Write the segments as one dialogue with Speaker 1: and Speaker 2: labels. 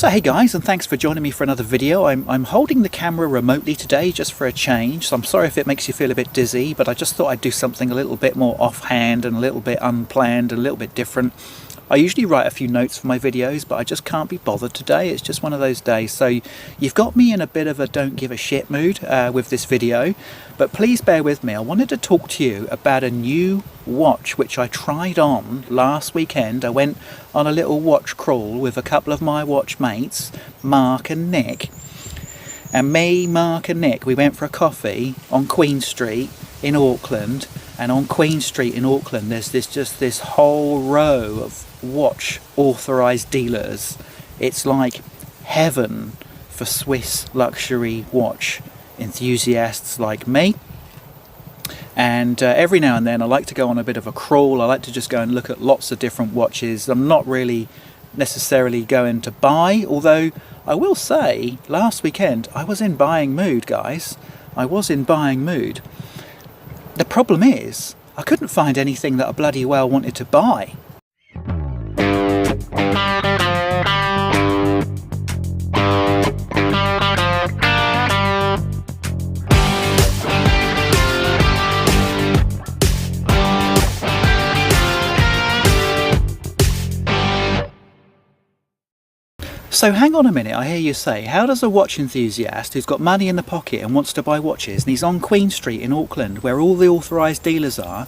Speaker 1: So hey guys, and thanks for joining me for another video. I'm holding the camera remotely today just for a change, so I'm sorry if it makes you feel a bit dizzy, but I just thought I'd do something a little bit more offhand and a little bit unplanned and a little bit different. I usually write a few notes for my videos, but I just can't be bothered today. It's just one of those days. So you've got me in a bit of a don't give a shit mood with this video, but please bear with me. I wanted to talk to you about a new watch which I tried on last weekend. I went on a little watch crawl with a couple of my watch mates, Mark and Nick. And me, Mark and Nick, we went for a coffee on Queen Street in Auckland. And on Queen Street in Auckland, there's this whole row of watch authorised dealers. It's like heaven for Swiss luxury watch enthusiasts like me. And every now and then I like to go on a bit of a crawl. I like to just go and look at lots of different watches. I'm not really necessarily going to buy, although I will say last weekend I was in buying mood, guys. I was in buying mood. The problem is I couldn't find anything that I bloody well wanted to buy. So hang on a minute, I hear you say, how does a watch enthusiast who's got money in the pocket and wants to buy watches, and he's on Queen Street in Auckland where all the authorised dealers are,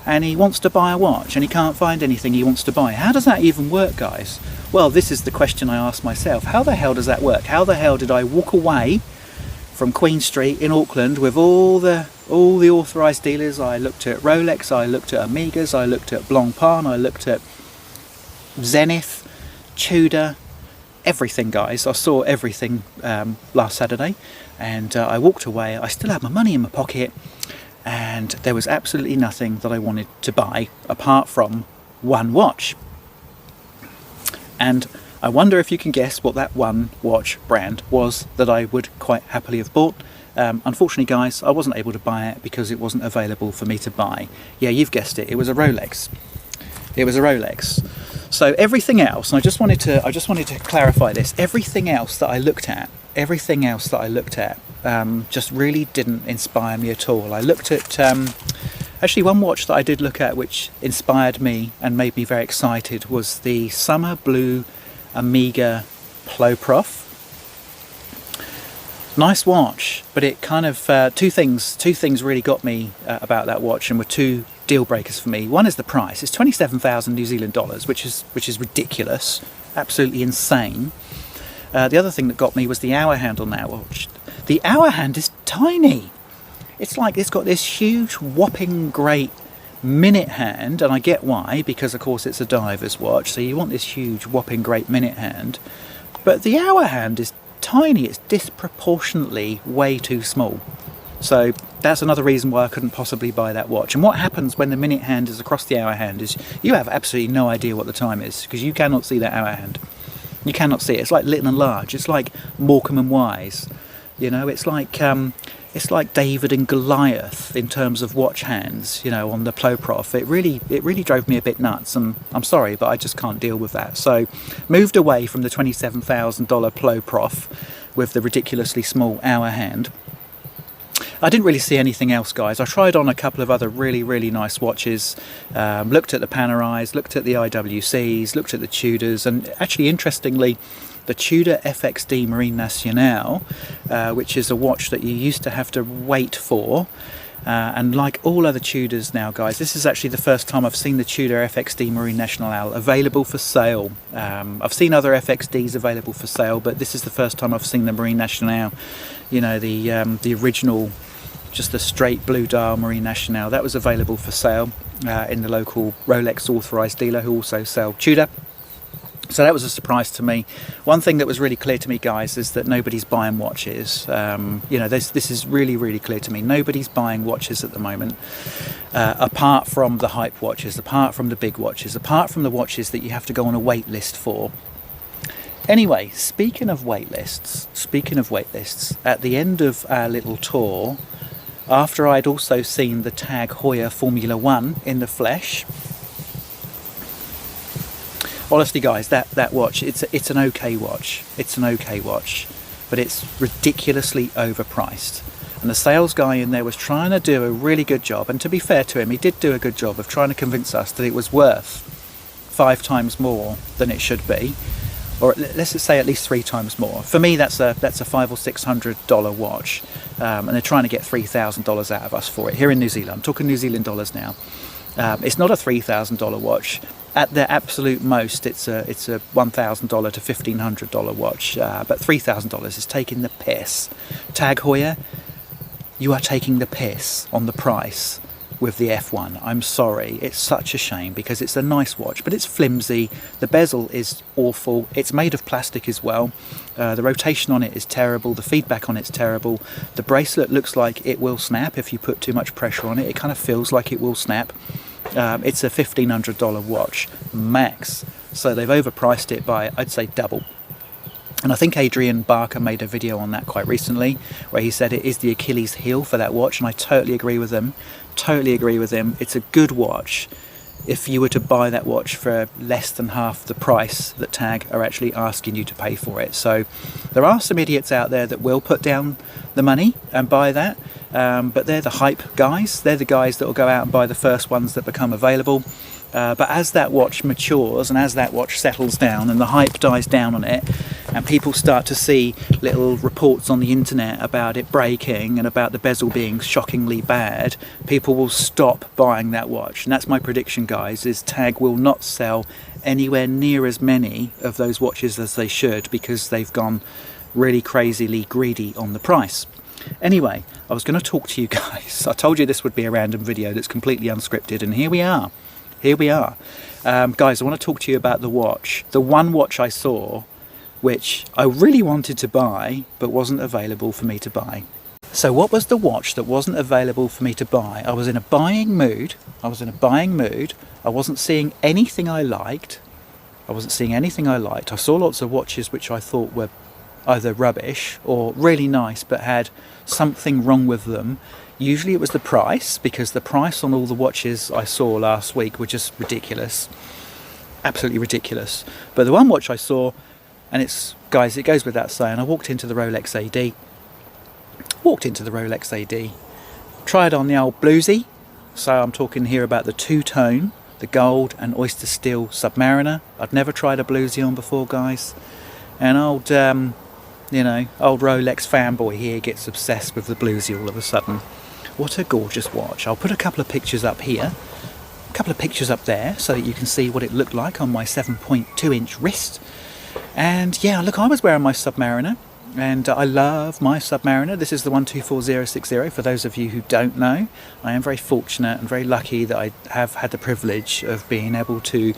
Speaker 1: and he wants to buy a watch and he can't find anything he wants to buy? How does that even work, guys? Well, this is the question I asked myself. How the hell does that work? How the hell did I walk away from Queen Street in Auckland with all the authorised dealers? I looked at Rolex, I looked at Omegas, I looked at Blancpain, I looked at Zenith, Tudor, everything, guys. I saw everything last Saturday, and I walked away. I still had my money in my pocket, and there was absolutely nothing that I wanted to buy apart from one watch. And I wonder if you can guess what that one watch brand was that I would quite happily have bought. Unfortunately, guys, I wasn't able to buy it because it wasn't available for me to buy. Yeah, you've guessed it. It was a Rolex. It was a Rolex. So everything else, and I just wanted to clarify this. Everything else that I looked at, just really didn't inspire me at all. I looked at actually one watch that I did look at which inspired me and made me very excited was the Summer Blue Omega Ploprof. Nice watch, but it kind of two things really got me about that watch, and were two deal breakers for me. One is the price. It's 27,000 New Zealand dollars, which is ridiculous, absolutely insane. The other thing that got me was the hour hand on that watch. The hour hand is tiny. It's like it's got this huge whopping great minute hand, and I get why, because of course it's a diver's watch, so you want this huge whopping great minute hand. But the hour hand is tiny. It's disproportionately way too small. So that's another reason why I couldn't possibly buy that watch. And what happens when the minute hand is across the hour hand is you have absolutely no idea what the time is, because you cannot see that hour hand. You cannot see it. It's like Little and Large. It's like Morecambe and Wise. You know, it's like David and Goliath in terms of watch hands, you know, on the Ploprof. It really drove me a bit nuts, and I'm sorry, but I just can't deal with that. So moved away from the $27,000 Ploprof with the ridiculously small hour hand. I didn't really see anything else, guys. I tried on a couple of other really nice watches, looked at the Panerais, looked at the IWCs, looked at the Tudors, and actually interestingly the Tudor FXD Marine Nationale, which is a watch that you used to have to wait for, and like all other Tudors now, guys, this is actually the first time I've seen the Tudor FXD Marine Nationale available for sale. I've seen other FXDs available for sale, but this is the first time I've seen the Marine Nationale, you know, the original, just the straight blue dial Marine Nationale. That was available for sale in the local Rolex authorised dealer who also sell Tudor. So that was a surprise to me. One thing that was really clear to me, guys, is that nobody's buying watches. You know, this is really clear to me. Nobody's buying watches at the moment, apart from the hype watches, apart from the big watches, apart from the watches that you have to go on a wait list for. Anyway, speaking of wait lists, at the end of our little tour, after I'd also seen the Tag Heuer Formula 1 in the flesh, honestly guys, that watch, it's an okay watch. It's an okay watch, but it's ridiculously overpriced. And the sales guy in there was trying to do a really good job, and to be fair to him, he did do a good job of trying to convince us that it was worth 5 times more than it should be, or let's just say at least 3 times more. For me, that's a $500 or $600 watch, and they're trying to get $3,000 out of us for it here in New Zealand. I'm talking New Zealand dollars now. It's not a $3,000 watch. At the absolute most, it's a $1,000 to $1,500 watch, but $3,000 is taking the piss. Tag Heuer, you are taking the piss on the price with the F1. I'm sorry, it's such a shame because it's a nice watch, but it's flimsy. The bezel is awful. It's made of plastic as well. The rotation on it is terrible. The feedback on it's terrible. The bracelet looks like it will snap if you put too much pressure on it. It kind of feels like it will snap. It's a $1,500 watch max, so they've overpriced it by, I'd say, double. And I think Adrian Barker made a video on that quite recently where he said it is the Achilles heel for that watch, and I totally agree with him. Totally agree with him. It's a good watch if you were to buy that watch for less than half the price that Tag are actually asking you to pay for it. So there are some idiots out there that will put down the money and buy that, but they're the hype guys. They're the guys that will go out and buy the first ones that become available. But as that watch matures and as that watch settles down and the hype dies down on it, and people start to see little reports on the internet about it breaking and about the bezel being shockingly bad, people will stop buying that watch. And that's my prediction, guys, is Tag will not sell anywhere near as many of those watches as they should because they've gone really crazily greedy on the price. Anyway, I was going to talk to you guys. I told you this would be a random video that's completely unscripted, and here we are. Here we are. Guys, I want to talk to you about the watch. The one watch I saw which I really wanted to buy but wasn't available for me to buy. So what was the watch that wasn't available for me to buy? I was in a buying mood. I wasn't seeing anything I liked. I saw lots of watches which I thought were either rubbish or really nice but had something wrong with them. Usually it was the price, because the price on all the watches I saw last week were just ridiculous. Absolutely ridiculous. But the one watch I saw, and it's, guys, it goes without saying, I walked into the Rolex AD, tried on the old Bluesy. So I'm talking here about the two-tone, the gold and oyster steel Submariner. I'd never tried a Bluesy on before, guys. And old Rolex fanboy here gets obsessed with the Bluesy all of a sudden. What a gorgeous watch. I'll put a couple of pictures up here, a couple of pictures up there, so that you can see what it looked like on my 7.2 inch wrist. And yeah, look, I was wearing my Submariner, and I love my Submariner. This is the 124060. For those of you who don't know, I am very fortunate and very lucky that I have had the privilege of being able to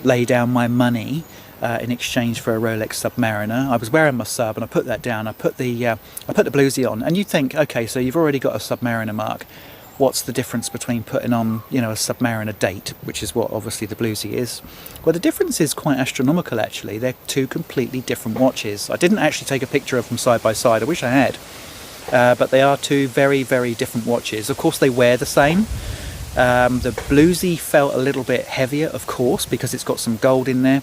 Speaker 1: lay down my money in exchange for a Rolex Submariner. I was wearing my Sub and I put that down. I put the Bluesy on, and you'd think, okay, so you've already got a Submariner, Mark. What's the difference between putting on, a Submariner date, which is what obviously the Bluesy is? Well, the difference is quite astronomical, actually. They're two completely different watches. I didn't actually take a picture of them side by side. I wish I had. But they are two very, very different watches. Of course, they wear the same. The Bluesy felt a little bit heavier, of course, because it's got some gold in there.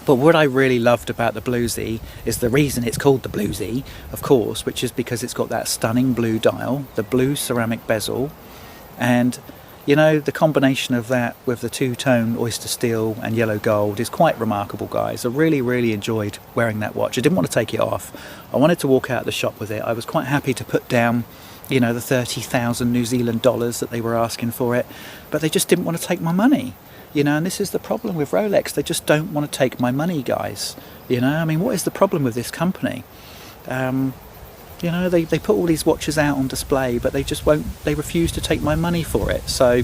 Speaker 1: But what I really loved about the Bluesy is the reason it's called the Bluesy, of course, which is because it's got that stunning blue dial, the blue ceramic bezel, and the combination of that with the two-tone oyster steel and yellow gold is quite remarkable, guys. I really, really enjoyed wearing that watch. I didn't want to take it off. I wanted to walk out of the shop with it. I was quite happy to put down, the 30,000 New Zealand dollars that they were asking for it, but they just didn't want to take my money. And this is the problem with Rolex. They just don't want to take my money, guys. What is the problem with this company? They put all these watches out on display, but they refuse to take my money for it. So,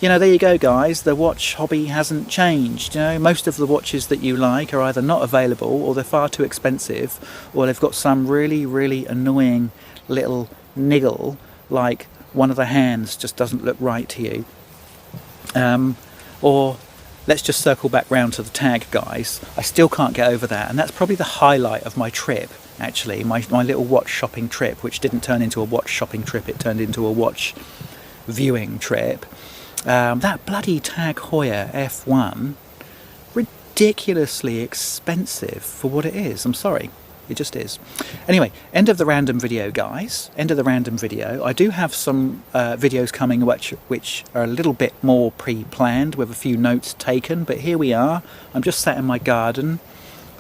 Speaker 1: there you go, guys. The watch hobby hasn't changed. Most of the watches that you like are either not available, or they're far too expensive, or they've got some really, really annoying little niggle, like one of the hands just doesn't look right to you. Or let's just circle back round to the Tag, guys. I still can't get over that, and that's probably the highlight of my trip, actually, my little watch shopping trip, which didn't turn into a watch shopping trip, it turned into a watch viewing trip. That bloody Tag Heuer F1, ridiculously expensive for what it is. I'm sorry. It just is. Anyway, end of the random video, guys. End of the random video. I do have some videos coming which are a little bit more pre-planned with a few notes taken, but here we are. I'm just sat in my garden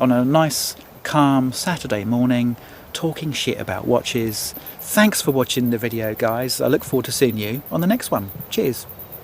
Speaker 1: on a nice, calm Saturday morning, talking shit about watches. Thanks for watching the video, guys. I look forward to seeing you on the next one. Cheers.